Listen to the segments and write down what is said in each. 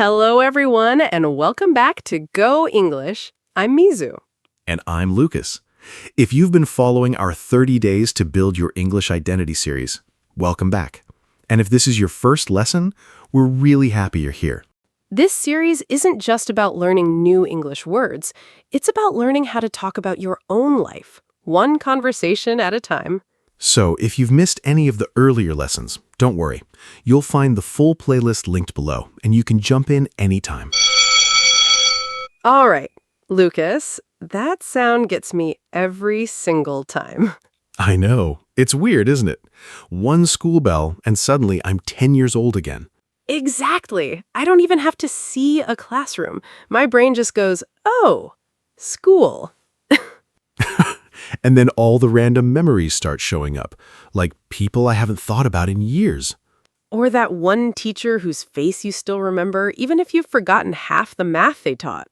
Hello, everyone, and welcome back to Go English. I'm Mizu. And I'm Lucas. If you've been following our 30 Days to Build Your English Identity series, welcome back. And if this is your first lesson, we're really happy you're here. This series isn't just about learning new English words. It's about learning how to talk about your own life, one conversation at a time. So if you've missed any of the earlier lessons, don't worry. You'll find the full playlist linked below, and you can jump in anytime. All right, Lucas, that sound gets me every single time. I know. It's weird, isn't it? One school bell, and suddenly I'm 10 years old again. Exactly. I don't even have to see a classroom. My brain just goes, oh, school. And then all the random memories start showing up, like people I haven't thought about in years. Or that one teacher whose face you still remember, even if you've forgotten half the math they taught.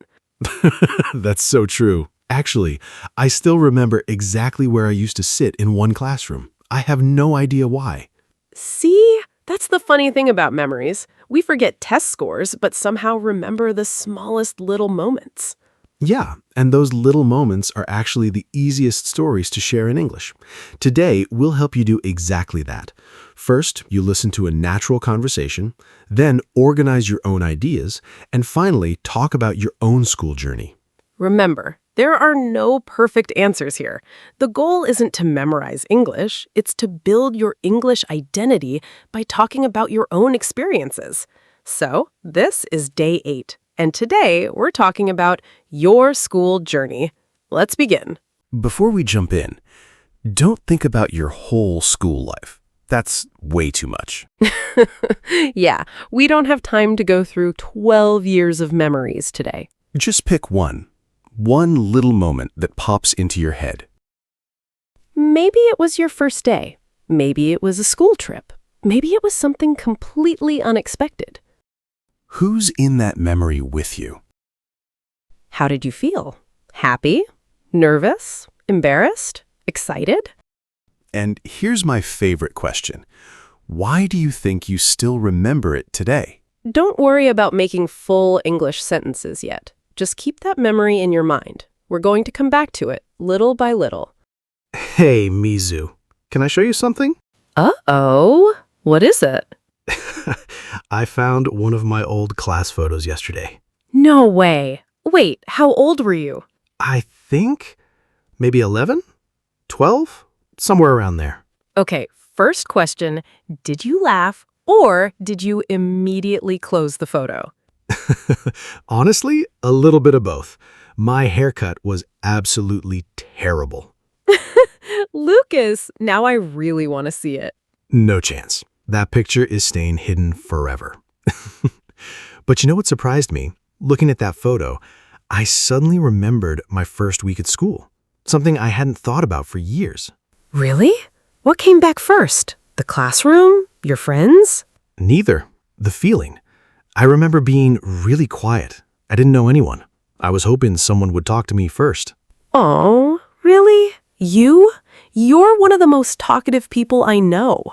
That's so true. Actually, I still remember exactly where I used to sit in one classroom. I have no idea why. See? That's the funny thing about memories. We forget test scores, but somehow remember the smallest little moments. Yeah, and those little moments are actually the easiest stories to share in English. Today, we'll help you do exactly that. First, you listen to a natural conversation, then organize your own ideas, and finally, talk about your own school journey. Remember, there are no perfect answers here. The goal isn't to memorize English, it's to build your English identity by talking about your own experiences. So, this is day 8. And today, we're talking about your school journey. Let's begin. Before we jump in, don't think about your whole school life. That's way too much. Yeah, we don't have time to go through 12 years of memories today. Just pick one little moment that pops into your head. Maybe it was your first day. Maybe it was a school trip. Maybe it was something completely unexpected. Who's in that memory with you? How did you feel? Happy? Nervous? Embarrassed? Excited? And here's my favorite question. Why do you think you still remember it today? Don't worry about making full English sentences yet. Just keep that memory in your mind. We're going to come back to it, little by little. Hey, Mizu. Can I show you something? Uh-oh. What is it? I found one of my old class photos yesterday. No way. Wait, how old were you? I think maybe 11? 12? Somewhere around there. Okay, first question, did you laugh or did you immediately close the photo? Honestly, a little bit of both. My haircut was absolutely terrible. Lucas, now I really want to see it. No chance. That picture is staying hidden forever. But you know what surprised me? Looking at that photo, I suddenly remembered my first week at school. Something I hadn't thought about for years. Really? What came back first? The classroom? Your friends? Neither. The feeling. I remember being really quiet. I didn't know anyone. I was hoping someone would talk to me first. Oh, really? You? You're one of the most talkative people I know.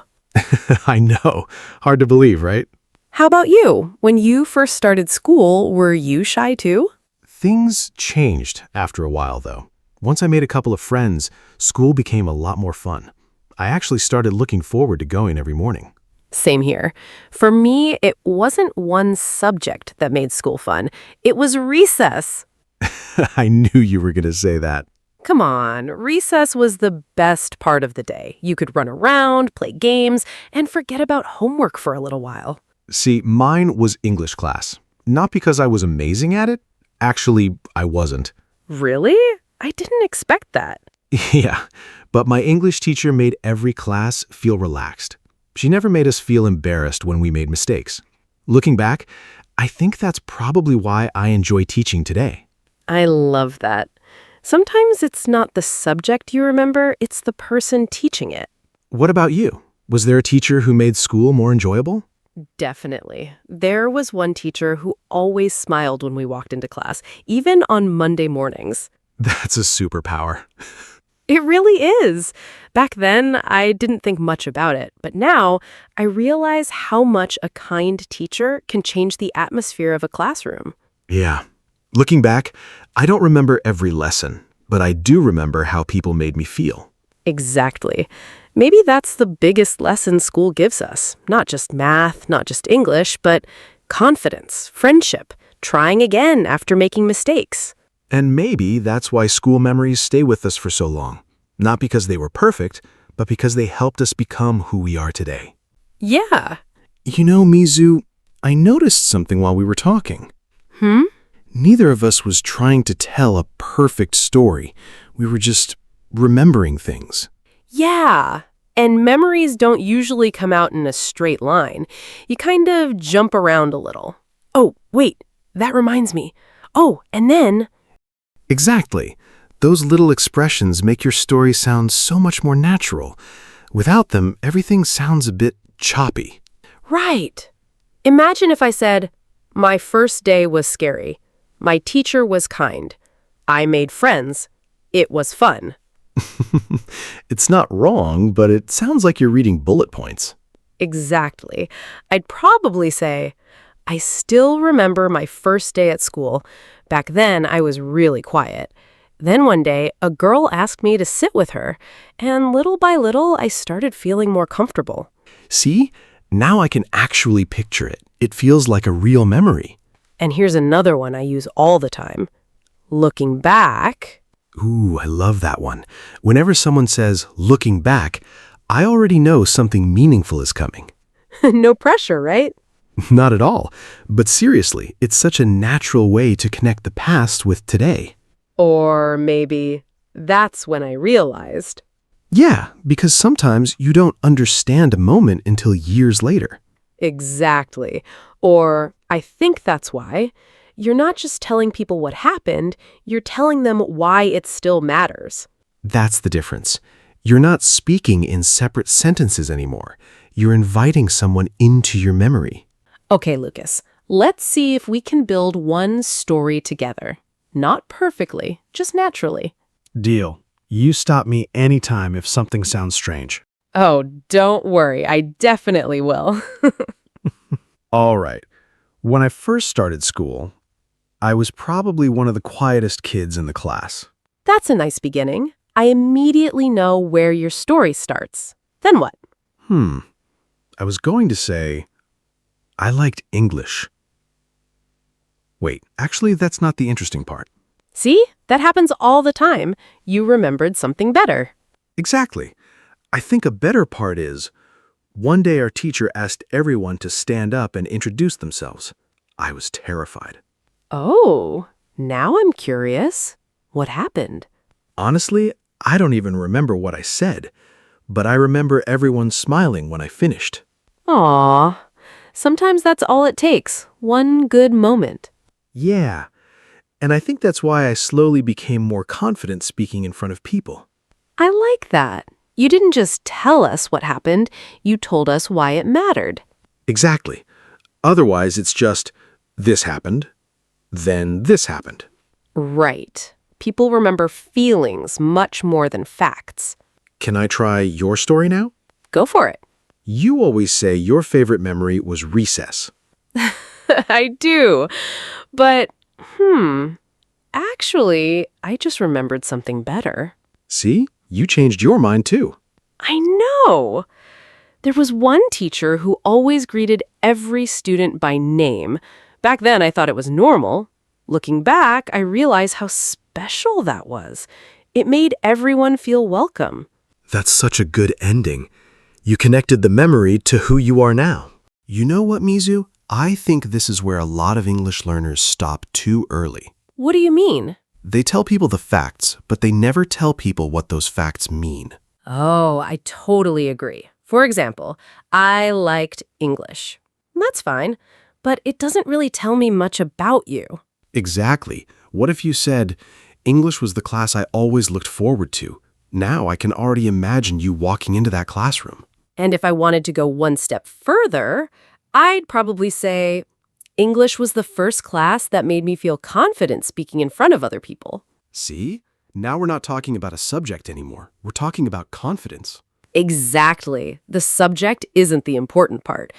I know. Hard to believe, right? How about you? When you first started school, were you shy too? Things changed after a while, though. Once I made a couple of friends, school became a lot more fun. I actually started looking forward to going every morning. Same here. For me, it wasn't one subject that made school fun. It was recess. I knew you were going to say that. Come on, recess was the best part of the day. You could run around, play games, and forget about homework for a little while. See, mine was English class. Not because I was amazing at it. Actually, I wasn't. Really? I didn't expect that. Yeah, but my English teacher made every class feel relaxed. She never made us feel embarrassed when we made mistakes. Looking back, I think that's probably why I enjoy teaching today. I love that. Sometimes it's not the subject you remember, it's the person teaching it. What about you? Was there a teacher who made school more enjoyable? Definitely. There was one teacher who always smiled when we walked into class, even on Monday mornings. That's a superpower. It really is. Back then, I didn't think much about it, but now I realize how much a kind teacher can change the atmosphere of a classroom. Yeah. Looking back, I don't remember every lesson, but I do remember how people made me feel. Exactly. Maybe that's the biggest lesson school gives us. Not just math, not just English, but confidence, friendship, trying again after making mistakes. And maybe that's why school memories stay with us for so long. Not because they were perfect, but because they helped us become who we are today. Yeah. You know, Mizu, I noticed something while we were talking. Hmm? Neither of us was trying to tell a perfect story. We were just remembering things. Yeah. And memories don't usually come out in a straight line. You kind of jump around a little. Oh, wait, that reminds me. Oh, and then, Exactly. Those little expressions make your story sound so much more natural. Without them, everything sounds a bit choppy. right. Imagine if I said, my first day was scary. My teacher was kind. I made friends. It was fun. It's not wrong, but it sounds like you're reading bullet points. Exactly. I'd probably say, I still remember my first day at school. Back then, I was really quiet. Then one day, a girl asked me to sit with her, and little by little, I started feeling more comfortable. See? Now I can actually picture it. It feels like a real memory. And here's another one I use all the time. Looking back, Ooh, I love that one. Whenever someone says, looking back, I already know something meaningful is coming. no pressure, right? Not at all. But seriously, it's such a natural way to connect the past with today. Or maybe that's when I realized. Yeah, because sometimes you don't understand a moment until years later. Exactly. Or I think that's why. You're not just telling people what happened, you're telling them why it still matters. That's the difference. You're not speaking in separate sentences anymore. You're inviting someone into your memory. Okay, Lucas, let's see if we can build one story together. Not perfectly, just naturally. Deal. You stop me anytime if something sounds strange. Oh, don't worry, I definitely will. All right. When I first started school, I was probably one of the quietest kids in the class. That's a nice beginning. I immediately know where your story starts. Then what? I was going to say, I liked English. Wait, actually, that's not the interesting part. See? That happens all the time. You remembered something better. Exactly. I think a better part is, one day our teacher asked everyone to stand up and introduce themselves. I was terrified. Oh, now I'm curious. What happened? Honestly, I don't even remember what I said, but I remember everyone smiling when I finished. Aw, sometimes that's all it takes. One good moment. Yeah, and I think that's why I slowly became more confident speaking in front of people. I like that. You didn't just tell us what happened, you told us why it mattered. Exactly. Otherwise, it's just, this happened, then this happened. Right. People remember feelings much more than facts. Can I try your story now? Go for it. You always say your favorite memory was recess. I do. But, actually, I just remembered something better. See? You changed your mind too. I know. There was one teacher who always greeted every student by name. Back then, I thought it was normal. Looking back, I realize how special that was. It made everyone feel welcome. That's such a good ending. You connected the memory to who you are now. You know what, Mizu? I think this is where a lot of English learners stop too early. What do you mean? They tell people the facts, but they never tell people what those facts mean. Oh, I totally agree. For example, I liked English. That's fine, but it doesn't really tell me much about you. Exactly. What if you said, English was the class I always looked forward to. Now I can already imagine you walking into that classroom. And if I wanted to go one step further, I'd probably say, English was the first class that made me feel confident speaking in front of other people. See? Now we're not talking about a subject anymore. We're talking about confidence. Exactly. The subject isn't the important part.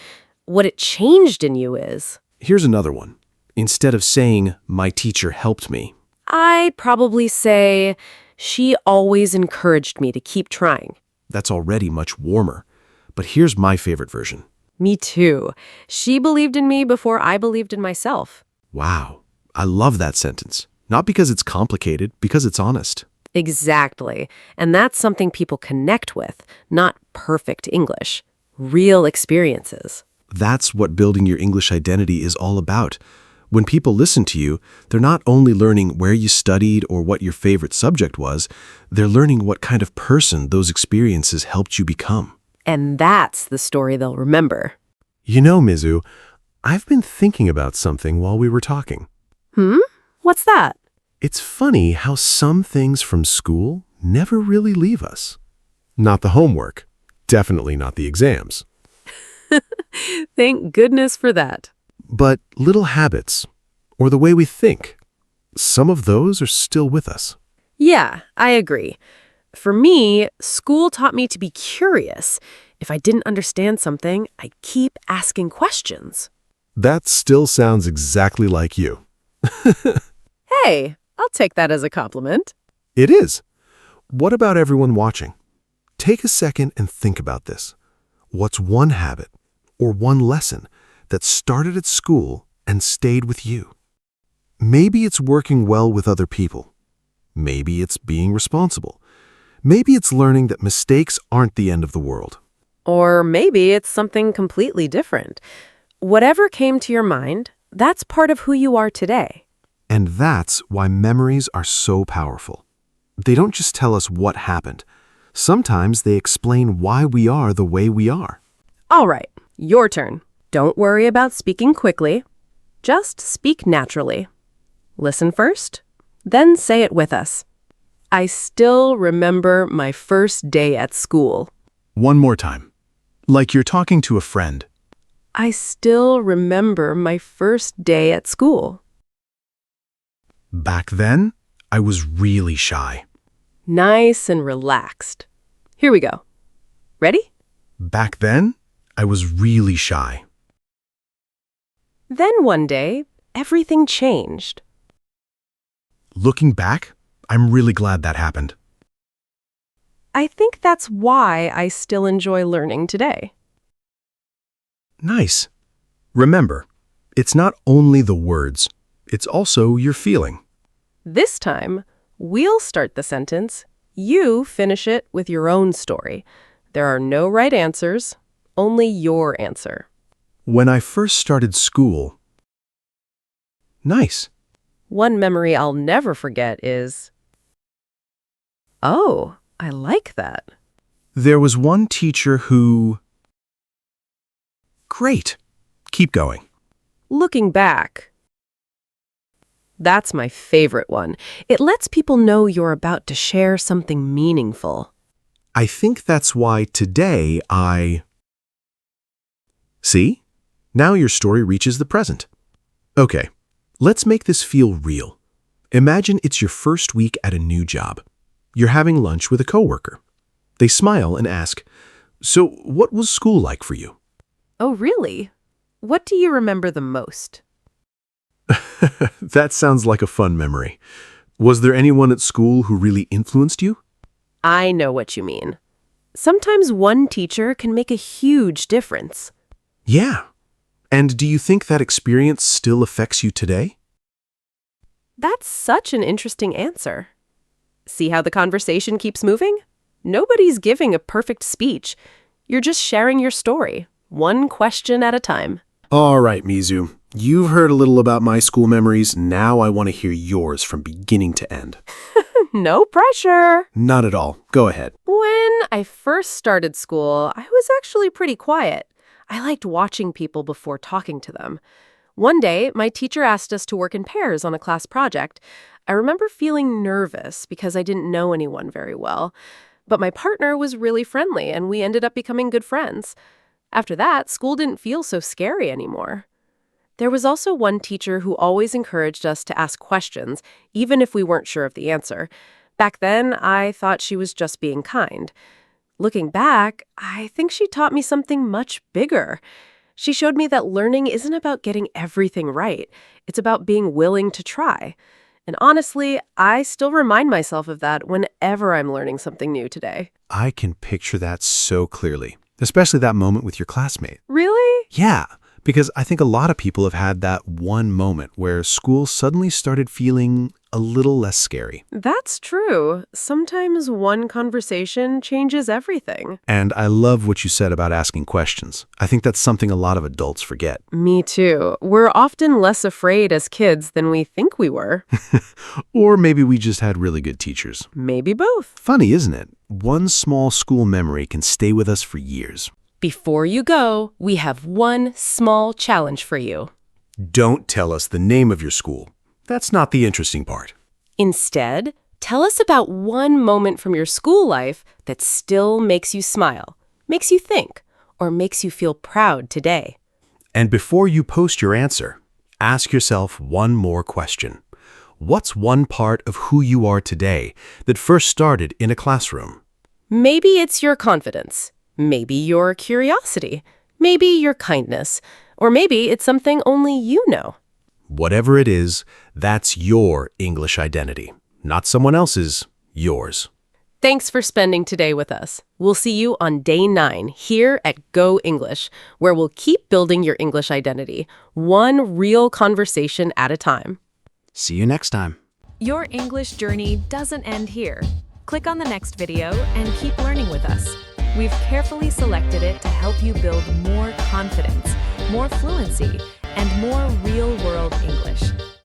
What it changed in you is, Here's another one. Instead of saying, my teacher helped me, I'd probably say, she always encouraged me to keep trying. that's already much warmer. But here's my favorite version. Me too. She believed in me before I believed in myself. Wow, I love that sentence. Not because it's complicated, because it's honest. Exactly. And that's something people connect with, not perfect English. Real experiences. That's what building your English identity is all about. When people listen to you, they're not only learning where you studied or what your favorite subject was, they're learning what kind of person those experiences helped you become. And that's the story they'll remember. You know, Mizu, I've been thinking about something while we were talking. What's that? It's funny how some things from school never really leave us. Not the homework. Definitely not the exams. Thank goodness for that. But little habits, or the way we think, some of those are still with us. Yeah, I agree. For me, school taught me to be curious. If I didn't understand something, I'd keep asking questions. That still sounds exactly like you. Hey, I'll take that as a compliment. It is. What about everyone watching? Take a second and think about this. What's one habit or one lesson that started at school and stayed with you? Maybe it's working well with other people. Maybe it's being responsible. Maybe it's learning that mistakes aren't the end of the world. Or maybe it's something completely different. Whatever came to your mind, that's part of who you are today. And that's why memories are so powerful. They don't just tell us what happened. Sometimes they explain why we are the way we are. All right, your turn. Don't worry about speaking quickly. Just speak naturally. Listen first, then say it with us. I still remember my first day at school. One more time. Like you're talking to a friend. I still remember my first day at school. Back then, I was really shy. Nice and relaxed. Here we go. Ready? Back then, I was really shy. Then one day, everything changed. Looking back, I'm really glad that happened. I think that's why I still enjoy learning today. Nice. Remember, it's not only the words, it's also your feeling. This time, we'll start the sentence. You finish it with your own story. There are no right answers, only your answer. When I first started school. Nice. One memory I'll never forget is, oh, I like that. There was one teacher who... Great. Keep going. Looking back, that's my favorite one. It lets people know you're about to share something meaningful. I think that's why today See? Now your story reaches the present. Okay, let's make this feel real. Imagine it's your first week at a new job. You're having lunch with a coworker. They smile and ask, "So, what was school like for you?" Oh, really? What do you remember the most? That sounds like a fun memory. Was there anyone at school who really influenced you? I know what you mean. Sometimes one teacher can make a huge difference. Yeah. And do you think that experience still affects you today? That's such an interesting answer. See how the conversation keeps moving? Nobody's giving a perfect speech. You're just sharing your story, one question at a time. All right, Mizu. You've heard a little about my school memories. Now I want to hear yours from beginning to end. No pressure. Not at all. Go ahead. When I first started school, I was actually pretty quiet. I liked watching people before talking to them. One day, my teacher asked us to work in pairs on a class project. I remember feeling nervous because I didn't know anyone very well. But my partner was really friendly, and we ended up becoming good friends. After that, school didn't feel so scary anymore. There was also one teacher who always encouraged us to ask questions, even if we weren't sure of the answer. Back then, I thought she was just being kind. Looking back, I think she taught me something much bigger. She showed me that learning isn't about getting everything right. It's about being willing to try. And honestly, I still remind myself of that whenever I'm learning something new today. I can picture that so clearly, especially that moment with your classmate. Really? Yeah, because I think a lot of people have had that one moment where school suddenly started feeling a little less scary. That's true. Sometimes one conversation changes everything. And I love what you said about asking questions. I think that's something a lot of adults forget. Me too. We're often less afraid as kids than we think we were. Or maybe we just had really good teachers. Maybe both. Funny, isn't it? One small school memory can stay with us for years. Before you go, we have one small challenge for you. Don't tell us the name of your school. That's not the interesting part. Instead, tell us about one moment from your school life that still makes you smile, makes you think, or makes you feel proud today. And before you post your answer, ask yourself one more question. What's one part of who you are today that first started in a classroom? Maybe it's your confidence. Maybe your curiosity. Maybe your kindness. Or maybe it's something only you know. Whatever it is, that's your English identity. Not someone else's, yours. Thanks for spending today with us. We'll see you on day 9 here at Go English, where we'll keep building your English identity, one real conversation at a time. See you next time. Your English journey doesn't end here. Click on the next video and keep learning with us. We've carefully selected it to help you build more confidence, more fluency, and more real-world English.